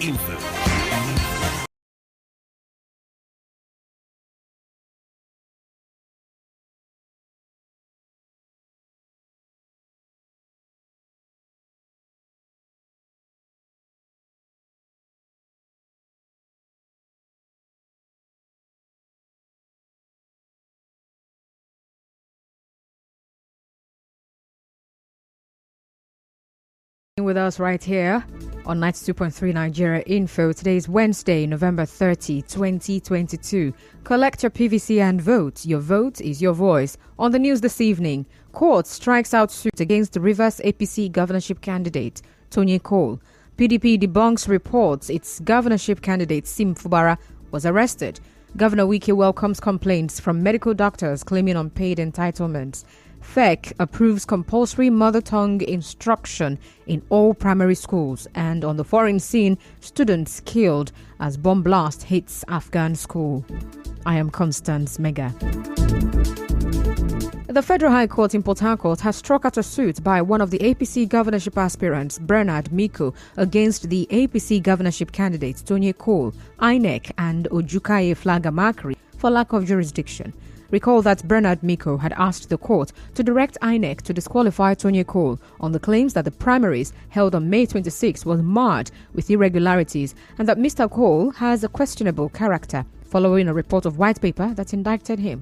Info. With us right here on 92.3 Nigeria Info. Today is Wednesday, November 30, 2022. Collect your PVC and vote. Your vote is your voice. On the news this evening, court strikes out suit against the Rivers APC governorship candidate, Tony Cole. PDP debunks reports its governorship candidate, Sim Fubara, was arrested. Governor Wike welcomes complaints from medical doctors claiming unpaid entitlements. FEC approves compulsory mother tongue instruction in all primary schools. And on the foreign scene, students killed as bomb blast hits Afghan school. I am Constance Mega. The Federal High Court in Port Harcourt has struck out a suit by one of the APC governorship aspirants, Bernard Miko, against the APC governorship candidates Tony Cole, INEC and Ojukaye Flagamakri for lack of jurisdiction. Recall that Bernard Miko had asked the court to direct INEC to disqualify Tony Cole on the claims that the primaries held on May 26 was marred with irregularities and that Mr. Cole has a questionable character, following a report of white paper that indicted him.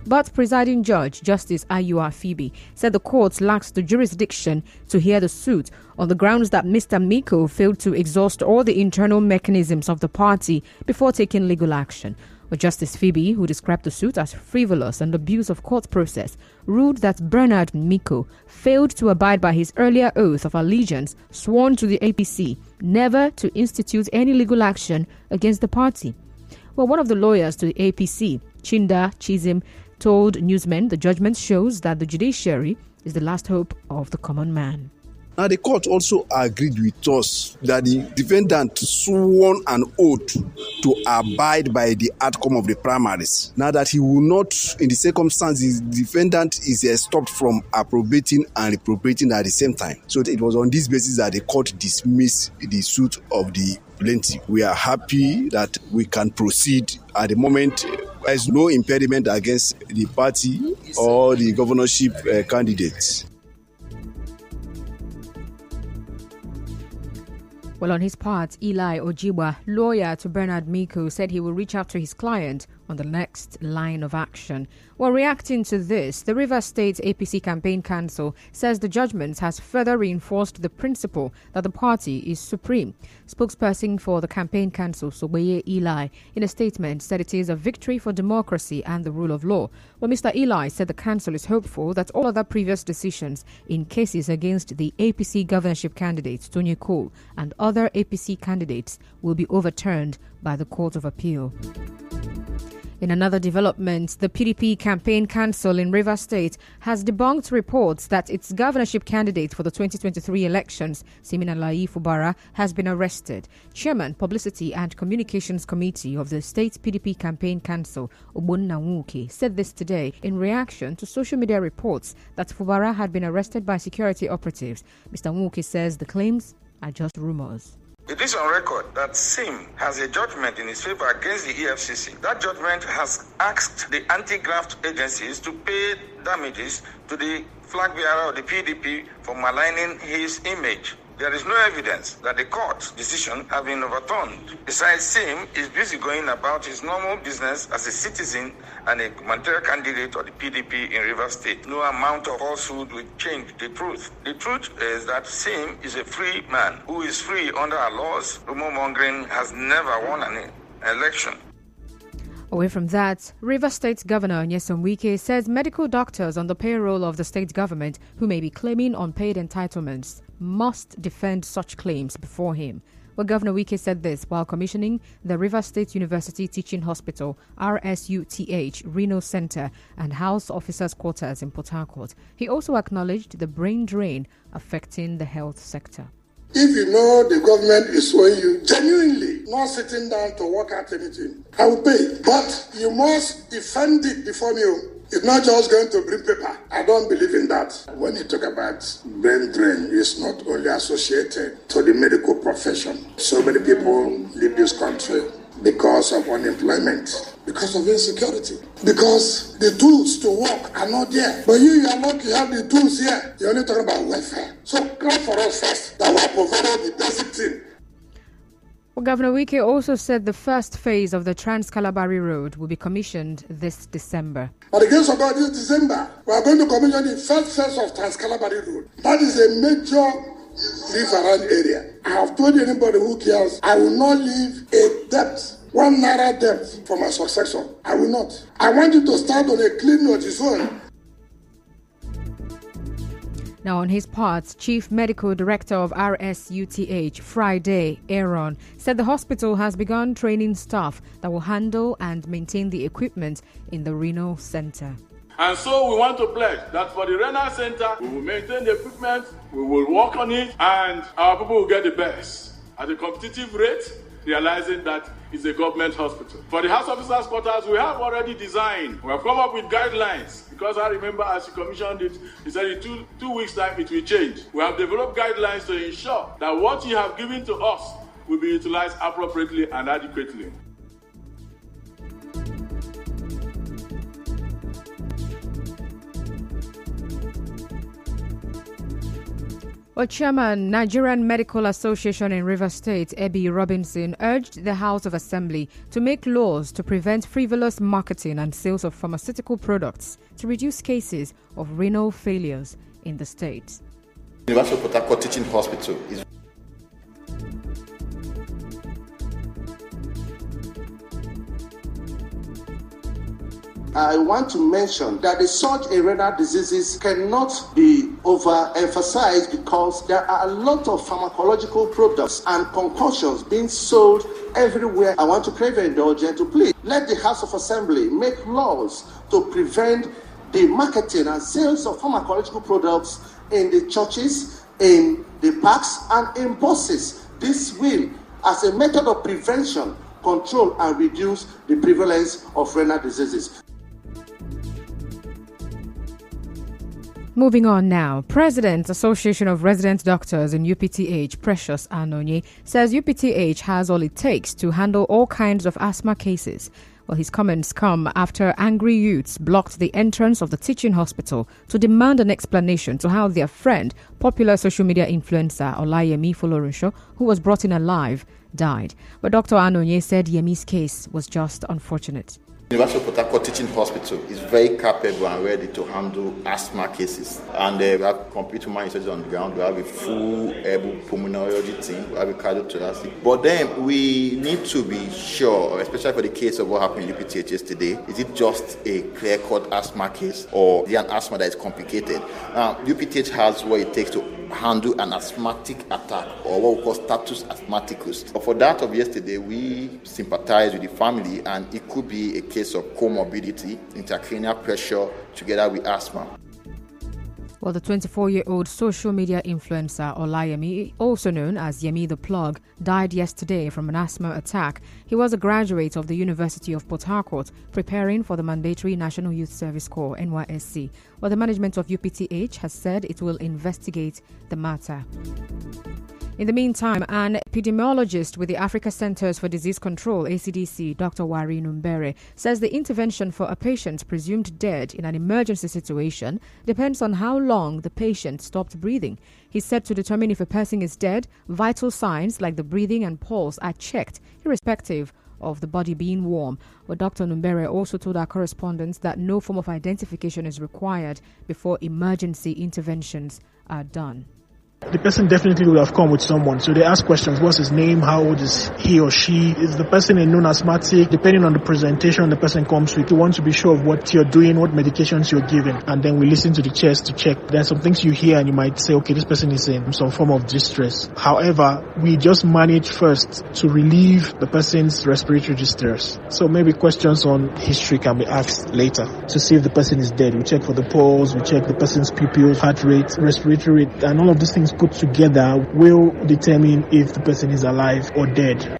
But presiding judge, Justice Ayua Phoebe, said the court lacks the jurisdiction to hear the suit on the grounds that Mr. Miko failed to exhaust all the internal mechanisms of the party before taking legal action. But Justice Phoebe, who described the suit as frivolous and abuse of court process, ruled that Bernard Miko failed to abide by his earlier oath of allegiance sworn to the APC, never to institute any legal action against the party. Well, one of the lawyers to the APC, Chinda Chizim, told newsmen the judgment shows that the judiciary is the last hope of the common man. Now, the court also agreed with us that the defendant sworn an oath to abide by the outcome of the primaries. Now that he will not, in the circumstances, the defendant is stopped from approbating and reprobating at the same time. So it was on this basis that the court dismissed the suit of the plaintiff. We are happy that we can proceed at the moment. There is no impediment against the party or the governorship candidates. Well, on his part, Eli Ojiwa, lawyer to Bernard Miko, said he will reach out to his client on the next line of action. While reacting to this, the Rivers State APC Campaign Council says the judgment has further reinforced the principle that the party is supreme. Spokesperson for the Campaign Council, Sobeye Eli, in a statement said it is a victory for democracy and the rule of law. Well, Mr. Eli said the council is hopeful that all other previous decisions in cases against the APC governorship candidates, Tony Cole, and other APC candidates will be overturned by the Court of Appeal. In another development, the PDP Campaign Council in Rivers State has debunked reports that its governorship candidate for the 2023 elections, Siminalayi Fubara, has been arrested. Chairman, Publicity and Communications Committee of the State PDP Campaign Council, Obonna Nwuke, said this today in reaction to social media reports that Fubara had been arrested by security operatives. Mr. Nwuke says the claims are just rumors. It is on record that SIM has a judgment in his favor against the EFCC. That judgment has asked the anti-graft agencies to pay damages to the flag bearer of the PDP for maligning his image. There is no evidence that the court's decision has been overturned. Besides, Sim is busy going about his normal business as a citizen and a gubernatorial candidate of the PDP in Rivers State. No amount of falsehood will change the truth. The truth is that Sim is a free man who is free under our laws. Rumor mongering has never won an election. Away from that, Rivers State Governor Nyesom Wike says medical doctors on the payroll of the state government who may be claiming unpaid entitlements must defend such claims before him. Well, Governor Wike said this while commissioning the Rivers State University Teaching Hospital, RSUTH, Reno Center and House Officers' Quarters in Port Harcourt. He also acknowledged the brain drain affecting the health sector. If you know the government is showing you genuinely not sitting down to work out anything, I will pay. But you must defend it before me. It's not just going to bring paper. I don't believe in that. When you talk about brain drain, it's not only associated to the medical profession. So many people leave this country because of unemployment, because of insecurity, because the tools to work are not there. But you are lucky you have the tools here. You're only talking about welfare. So clap for us first that we have provided the basic thing. Well, Governor Wike also said the first phase of the Trans-Calabari Road will be commissioned this December. By the grace of God, this December, we are going to commission the first phase of Trans-Calabari Road. That is a major live-around area. I have told anybody who cares, I will not leave a debt, 1 naira debt for my successor. I will not. I want you to start on a clean note as well. Now, on his part, Chief Medical Director of RSUTH, Friday Aaron, said the hospital has begun training staff that will handle and maintain the equipment in the renal center. And so we want to pledge that for the renal center, we will maintain the equipment, we will work on it, and our people will get the best at a competitive rate, realizing that it's a government hospital. For the house officers' quarters, we have already designed, we have come up with guidelines, because I remember as you commissioned it, he said in two weeks' time it will change. We have developed guidelines to ensure that what you have given to us will be utilized appropriately and adequately. Well, Chairman, Nigerian Medical Association in Rivers State, Ebi Robinson, urged the House of Assembly to make laws to prevent frivolous marketing and sales of pharmaceutical products to reduce cases of renal failures in the state. University of Port Harcourt Teaching Hospital is I want to mention that such renal diseases cannot be overemphasized because there are a lot of pharmacological products and concoctions being sold everywhere. I want to crave indulgence to please let the House of Assembly make laws to prevent the marketing and sales of pharmacological products in the churches, in the parks, and in buses. This will, as a method of prevention, control and reduce the prevalence of renal diseases. Moving on now, President, Association of Resident Doctors in UPTH, Precious Anonye, says UPTH has all it takes to handle all kinds of asthma cases. Well, his comments come after angry youths blocked the entrance of the teaching hospital to demand an explanation to how their friend, popular social media influencer Olayemi Folorunsho, who was brought in alive, died. But Dr. Anonye said Yemi's case was just unfortunate. University of Port Harcourt Teaching Hospital is very capable and ready to handle asthma cases. And we have complete human research on the ground. We have a full pulmonology team. We have a cardiothoracic. But then we need to be sure, especially for the case of what happened in UPTH yesterday, is it just a clear-cut asthma case or is it an asthma that is complicated? UPTH has what it takes to handle an asthmatic attack or what we call status asthmaticus. But for that of yesterday, we sympathize with the family and it could be a case of comorbidity, intracranial pressure together with asthma. Well, the 24-year-old social media influencer Olayemi, also known as Yemi the Plug, died yesterday from an asthma attack. He was a graduate of the University of Port Harcourt, preparing for the mandatory National Youth Service Corps, NYSC. Well, the management of UPTH has said it will investigate the matter. In the meantime, an epidemiologist with the Africa Centers for Disease Control, ACDC, Dr. Wari Numbere, says the intervention for a patient presumed dead in an emergency situation depends on how long the patient stopped breathing. He said to determine if a person is dead, vital signs like the breathing and pulse are checked, irrespective of the body being warm. But Dr. Numbere also told our correspondents that no form of identification is required before emergency interventions are done. The person definitely would have come with someone. So they ask questions. What's his name? How old is he or she? Is the person a known asthmatic? Depending on the presentation the person comes with, we want to be sure of what you're doing, what medications you're giving. And then we listen to the chest to check. There are some things you hear and you might say, okay, this person is in some form of distress. However, we just manage first to relieve the person's respiratory distress. So maybe questions on history can be asked later to see if the person is dead. We check for the pulse, we check the person's pupils, heart rate, respiratory rate, and all of these things things put together will determine if the person is alive or dead.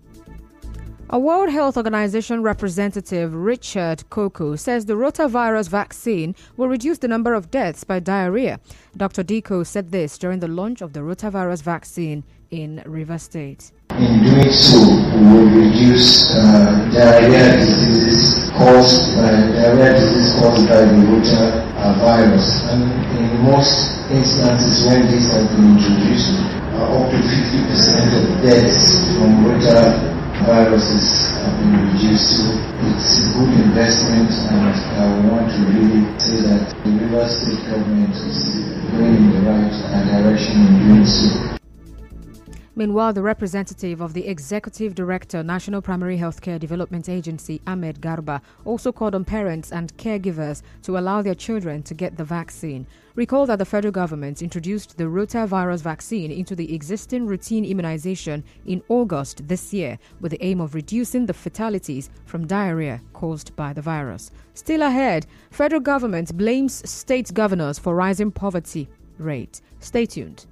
A World Health Organization representative, Richard Koko, says the rotavirus vaccine will reduce the number of deaths by diarrhea. Dr. Diko said this during the launch of the rotavirus vaccine in Rivers State. In doing so, we will reduce diarrhea diseases caused by the rotavirus. And in most instances, when these have been introduced, up to 50% of deaths from rotaviruses have been reduced. So it's a good investment, and I want to really say that the Rivers State government is going in the right direction in doing so. Meanwhile, the representative of the Executive Director, National Primary Healthcare Development Agency, Ahmed Garba, also called on parents and caregivers to allow their children to get the vaccine. Recall that the federal government introduced the rotavirus vaccine into the existing routine immunization in August this year with the aim of reducing the fatalities from diarrhea caused by the virus. Still ahead, federal government blames state governors for rising poverty rate. Stay tuned.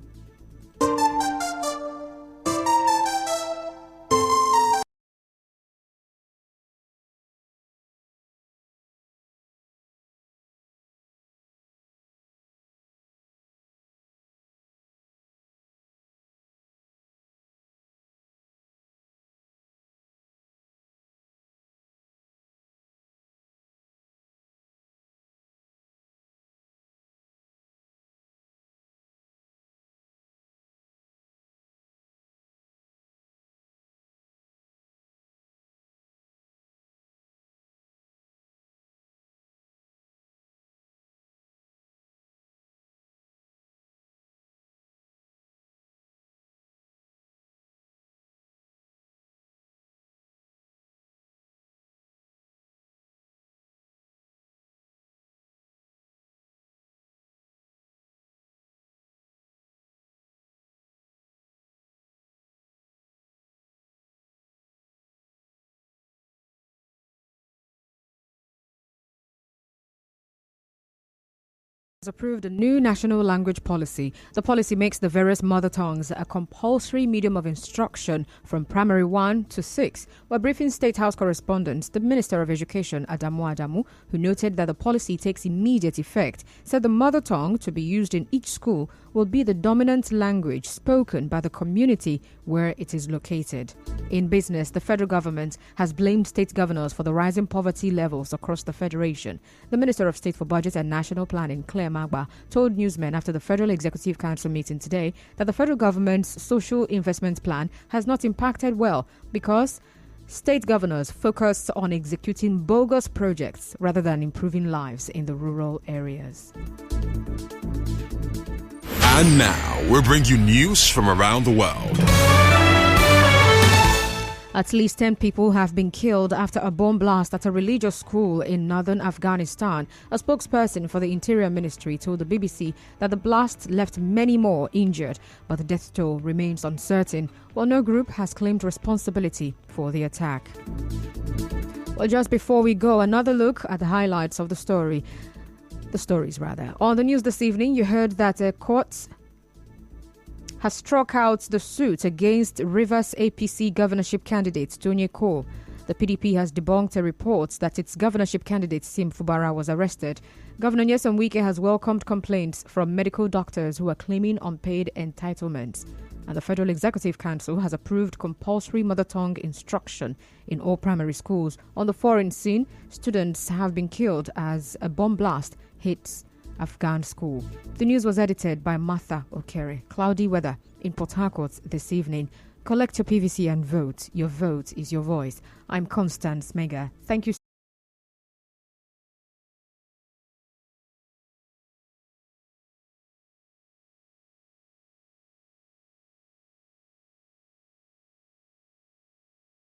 Has approved a new national language policy. The policy makes the various mother tongues a compulsory medium of instruction from primary 1 to 6. While briefing State House correspondents, the Minister of Education, Adamu, who noted that the policy takes immediate effect, said the mother tongue to be used in each school will be the dominant language spoken by the community where it is located. In business, the federal government has blamed state governors for the rising poverty levels across the federation. The Minister of State for Budget and National Planning, Claire Magba, told newsmen after the Federal Executive Council meeting today that the federal government's social investment plan has not impacted well because state governors focus on executing bogus projects rather than improving lives in the rural areas. And now, we'll bring you news from around the world. At least 10 people have been killed after a bomb blast at a religious school in northern Afghanistan. A spokesperson for the Interior Ministry told the BBC that the blast left many more injured, but the death toll remains uncertain, while no group has claimed responsibility for the attack. Well, just before we go, another look at the highlights of the stories. On the news this evening, you heard that a court has struck out the suit against Rivers APC governorship candidate Tony Cole. The PDP has debunked a report that its governorship candidate Sim Fubara was arrested. Governor Nyesom Wike has welcomed complaints from medical doctors who are claiming unpaid entitlements. And the Federal Executive Council has approved compulsory mother tongue instruction in all primary schools. On the foreign scene, students have been killed as a bomb blast hits Afghan school. The news was edited by Martha Okere. Cloudy weather in Port Harcourt this evening. Collect your PVC and vote. Your vote is your voice. I'm Constance Mega. Thank you